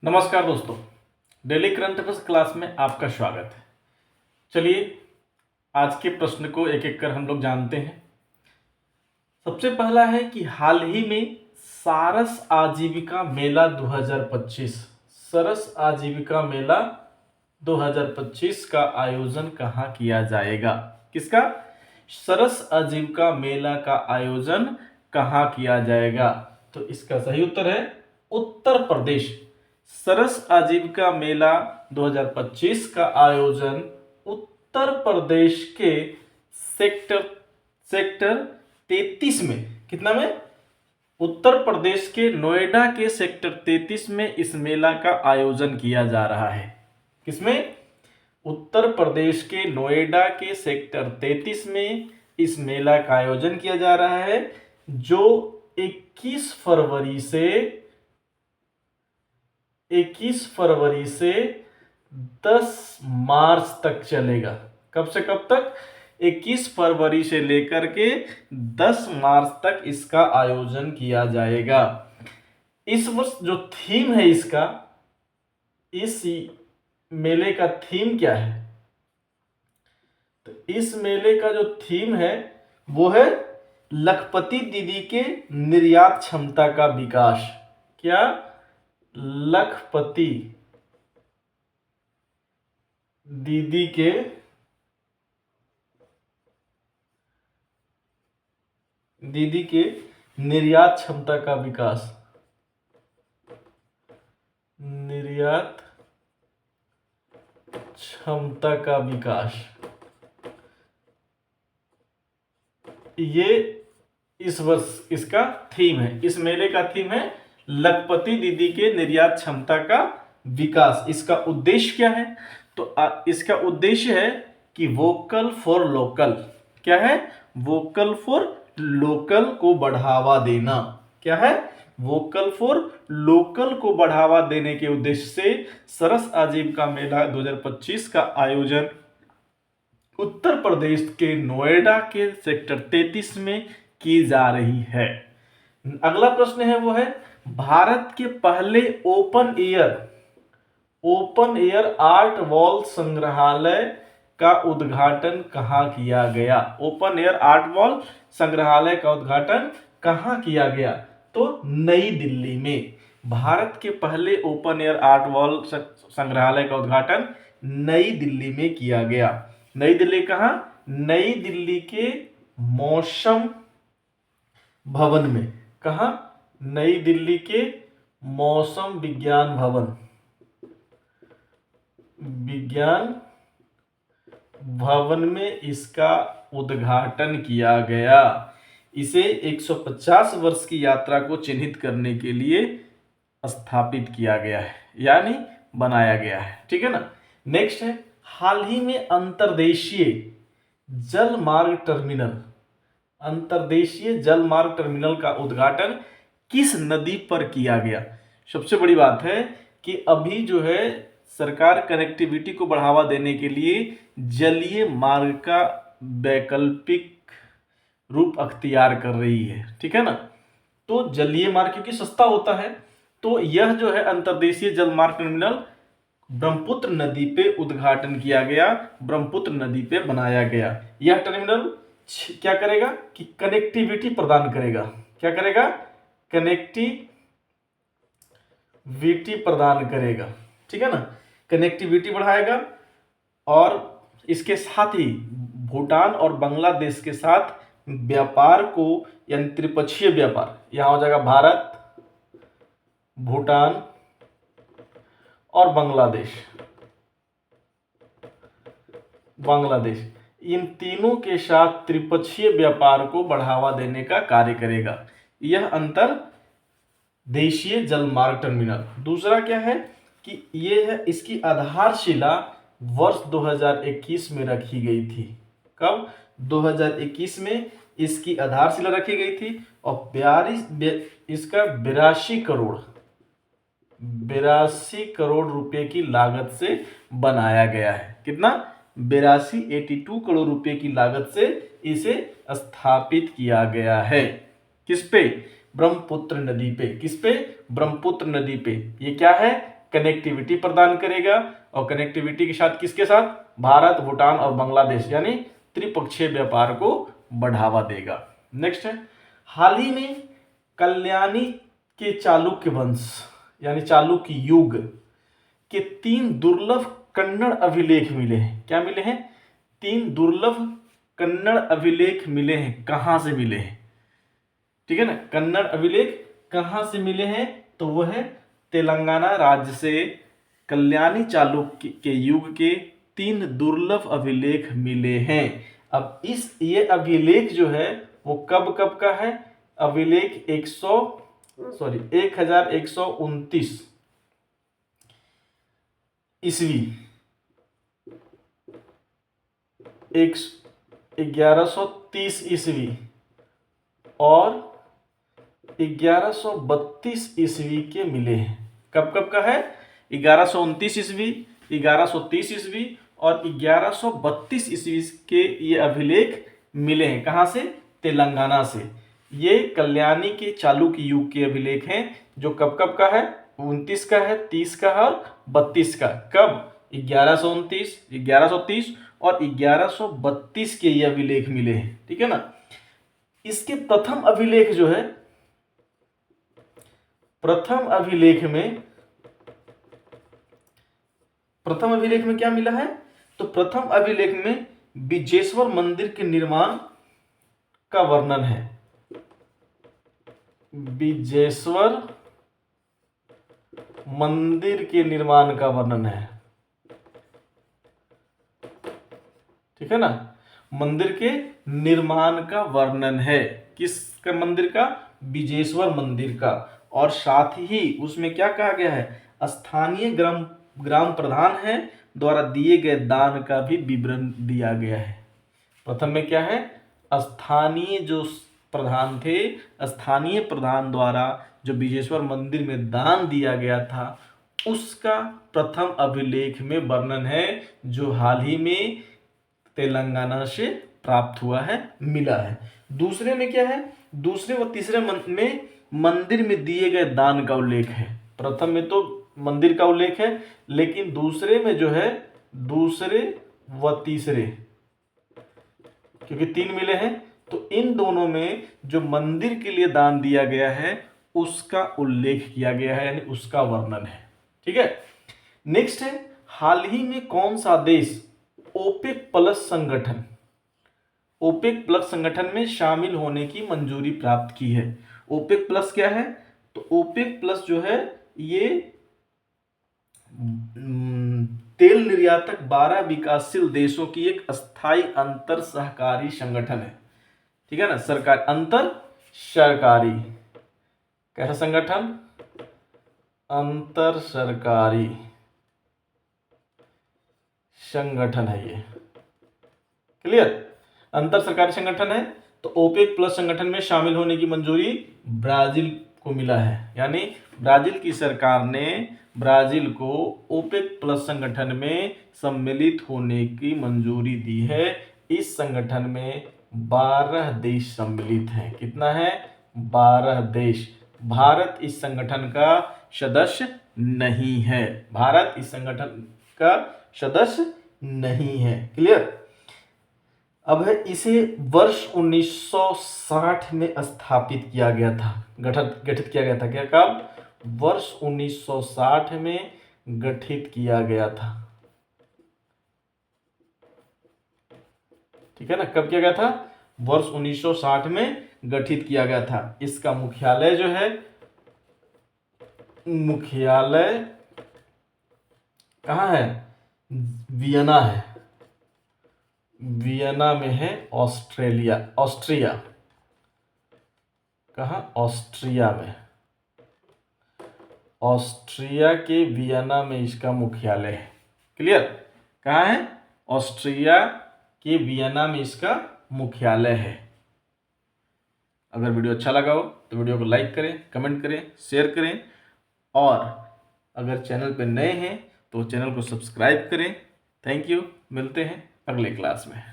नमस्कार दोस्तों, daily current affairs class में आपका स्वागत है। चलिए आज के प्रश्न को एक एक कर हम लोग जानते हैं। सबसे पहला है कि हाल ही में सारस आजीविका मेला 2025 सरस आजीविका मेला 2025 का आयोजन कहाँ किया जाएगा? किसका? सरस आजीविका मेला का आयोजन कहाँ किया जाएगा? तो इसका सही उत्तर है उत्तर प्रदेश। सरस आजीविका मेला 2025 का आयोजन उत्तर प्रदेश के सेक्टर 33 में, कितना में? उत्तर प्रदेश के नोएडा के सेक्टर 33 में इस मेला का आयोजन किया जा रहा है। किसमें? उत्तर प्रदेश के नोएडा के सेक्टर 33 में इस मेला का आयोजन किया जा रहा है, जो 21 फरवरी से 10 मार्च तक चलेगा। कब से कब तक? 21 फरवरी से लेकर के 10 मार्च तक इसका आयोजन किया जाएगा। इस वर्ष जो थीम है इसका, इस मेले का थीम क्या है? तो इस मेले का जो थीम है वो है लखपति दीदी के निर्यात क्षमता का विकास। क्या? लखपति दीदी के निर्यात क्षमता का विकास। निर्यात क्षमता का विकास, ये इस वर्ष इसका थीम है। इस मेले का थीम है लखपति दीदी के निर्यात क्षमता का विकास। इसका उद्देश्य क्या है? तो इसका उद्देश्य है कि वोकल फॉर लोकल। क्या है? वोकल फॉर लोकल को बढ़ावा देना। क्या है? वोकल फॉर लोकल को बढ़ावा देने के उद्देश्य से सरस आजीविका मेला 2025 का आयोजन उत्तर प्रदेश के नोएडा के सेक्टर 33 में की जा रही है। अगला प्रश्न है वो है भारत के पहले ओपन एयर आर्ट वॉल संग्रहालय का उद्घाटन कहाँ किया गया? ओपन एयर आर्ट वॉल संग्रहालय का उद्घाटन कहाँ किया गया? तो नई दिल्ली में। भारत के पहले ओपन एयर आर्ट वॉल संग्रहालय का उद्घाटन नई दिल्ली में किया गया। नई दिल्ली कहाँ? नई दिल्ली के मौसम भवन में। कहाँ? नई दिल्ली के मौसम विज्ञान भवन में इसका उद्घाटन किया गया। इसे 150 वर्ष की यात्रा को चिन्हित करने के लिए स्थापित किया गया है, यानी बनाया गया है। ठीक है ना। नेक्स्ट है हाल ही में अंतर्देशीय जलमार्ग टर्मिनल का उद्घाटन किस नदी पर किया गया? सबसे बड़ी बात है कि अभी जो है सरकार कनेक्टिविटी को बढ़ावा देने के लिए जलीय मार्ग का वैकल्पिक रूप अख्तियार कर रही है। ठीक है ना। तो जलीय मार्ग क्योंकि सस्ता होता है, तो यह जो है अंतर्देशीय जलमार्ग टर्मिनल ब्रह्मपुत्र नदी पे उद्घाटन किया गया, ब्रह्मपुत्र नदी पे बनाया गया। यह टर्मिनल क्या करेगा कि कनेक्टिविटी प्रदान करेगा। क्या करेगा? कनेक्टिविटी प्रदान करेगा। ठीक है ना। कनेक्टिविटी बढ़ाएगा और इसके साथ ही भूटान और बांग्लादेश के साथ व्यापार को, यानी त्रिपक्षीय व्यापार, यहां हो जाएगा भारत, भूटान और बांग्लादेश, इन तीनों के साथ त्रिपक्षीय व्यापार को बढ़ावा देने का कार्य करेगा यह अंतर्देशीय जलमार्ग टर्मिनल। दूसरा क्या है कि ये है, इसकी आधारशिला वर्ष 2021 में रखी गई थी। कब? 2021 में इसकी आधारशिला रखी गई थी और इसका 82 करोड़ रुपए की लागत से बनाया गया है। कितना? 82 करोड़ रुपए की लागत से इसे स्थापित किया गया है। किस पे? ब्रह्मपुत्र नदी पे। किस पे? ब्रह्मपुत्र नदी पे। ये क्या है? कनेक्टिविटी प्रदान करेगा, और कनेक्टिविटी के साथ किसके साथ? भारत, भूटान और बांग्लादेश, यानी त्रिपक्षीय व्यापार को बढ़ावा देगा। नेक्स्ट है, हाल ही में कल्याणी के चालुक्य वंश यानी चालुक्य युग के 3 दुर्लभ कन्नड़ अभिलेख मिले हैं। क्या मिले हैं? 3 दुर्लभ कन्नड़ अभिलेख मिले हैं। कहां से मिले हैं? ठीक है ना, कन्नड़ अभिलेख कहां से मिले हैं? तो वह है तेलंगाना राज्य से कल्याणी चालुक्य के युग के 3 दुर्लभ अभिलेख मिले हैं। अब ये अभिलेख जो है वो कब कब का है? अभिलेख 1129 ईस्वी, 1130 ईस्वी और 1132 ईस्वी के मिले हैं। कब कब का है? 1129 ईस्वी, 1130 ईस्वी और 1132 ईस्वी के ये अभिलेख मिले हैं। कहाँ से? तेलंगाना से। ये कल्याणी के चालुक्य युग के अभिलेख हैं, जो कब कब का है? 29 का है, 30 का है और 32 का। कब? 1129, 1130 और 1132 के ये अभिलेख मिले हैं। ठीक है ना। इसके प्रथम अभिलेख जो है, प्रथम अभिलेख में क्या मिला है? तो प्रथम अभिलेख में बिजेश्वर मंदिर के निर्माण का वर्णन है। बिजेश्वर मंदिर के निर्माण का वर्णन है। ठीक है ना, मंदिर के निर्माण का वर्णन है। किसका मंदिर का? बिजेश्वर मंदिर का। और साथ ही उसमें क्या कहा गया है? स्थानीय ग्राम प्रधान है द्वारा दिए गए दान का भी विवरण दिया गया है। प्रथम में क्या है? स्थानीय जो प्रधान थे, स्थानीय प्रधान द्वारा जो बिजेश्वर मंदिर में दान दिया गया था, उसका प्रथम अभिलेख में वर्णन है, जो हाल ही में तेलंगाना से प्राप्त हुआ है, मिला है। दूसरे में क्या है? दूसरे व तीसरे में मंदिर में दिए गए दान का उल्लेख है। प्रथम में तो मंदिर का उल्लेख है, लेकिन दूसरे में जो है, दूसरे व तीसरे, क्योंकि 3 मिले हैं, तो इन दोनों में जो मंदिर के लिए दान दिया गया है उसका उल्लेख किया गया है, यानी उसका वर्णन है। ठीक है। नेक्स्ट है, हाल ही में कौन सा देश ओपेक प्लस संगठन में शामिल होने की मंजूरी प्राप्त की है? ओपेक प्लस क्या है? तो ओपेक प्लस जो है ये तेल निर्यातक 12 विकासशील देशों की एक अस्थायी अंतर सहकारी संगठन है। ठीक है ना, सरकार अंतर सरकारी, कैसा संगठन? अंतर सरकारी संगठन है ये। क्लियर? अंतर सरकारी संगठन है। तो ओपेक प्लस संगठन में शामिल होने की मंजूरी ब्राजील को मिला है, यानी ब्राजील की सरकार ने ब्राजील को ओपेक प्लस संगठन में सम्मिलित होने की मंजूरी दी है। इस संगठन में 12 देश सम्मिलित हैं। कितना है? 12 देश। भारत इस संगठन का सदस्य नहीं है। भारत इस संगठन का सदस्य नहीं है। क्लियर? अब है, इसे वर्ष 1960 में स्थापित किया गया था, गठित किया गया था। क्या? कब? वर्ष 1960 में गठित किया गया था। ठीक है ना, कब किया गया था? वर्ष 1960 में गठित किया गया था। इसका मुख्यालय जो है, मुख्यालय कहाँ है? वियना है। वियना में है, ऑस्ट्रिया। कहाँ? ऑस्ट्रिया में। ऑस्ट्रिया के वियना में इसका मुख्यालय है। क्लियर? कहाँ है? ऑस्ट्रिया के वियना में इसका मुख्यालय है। अगर वीडियो अच्छा लगा हो तो वीडियो को लाइक करें, कमेंट करें, शेयर करें, और अगर चैनल पर नए हैं तो चैनल को सब्सक्राइब करें। Thank you. मिलते हैं अगले क्लास में।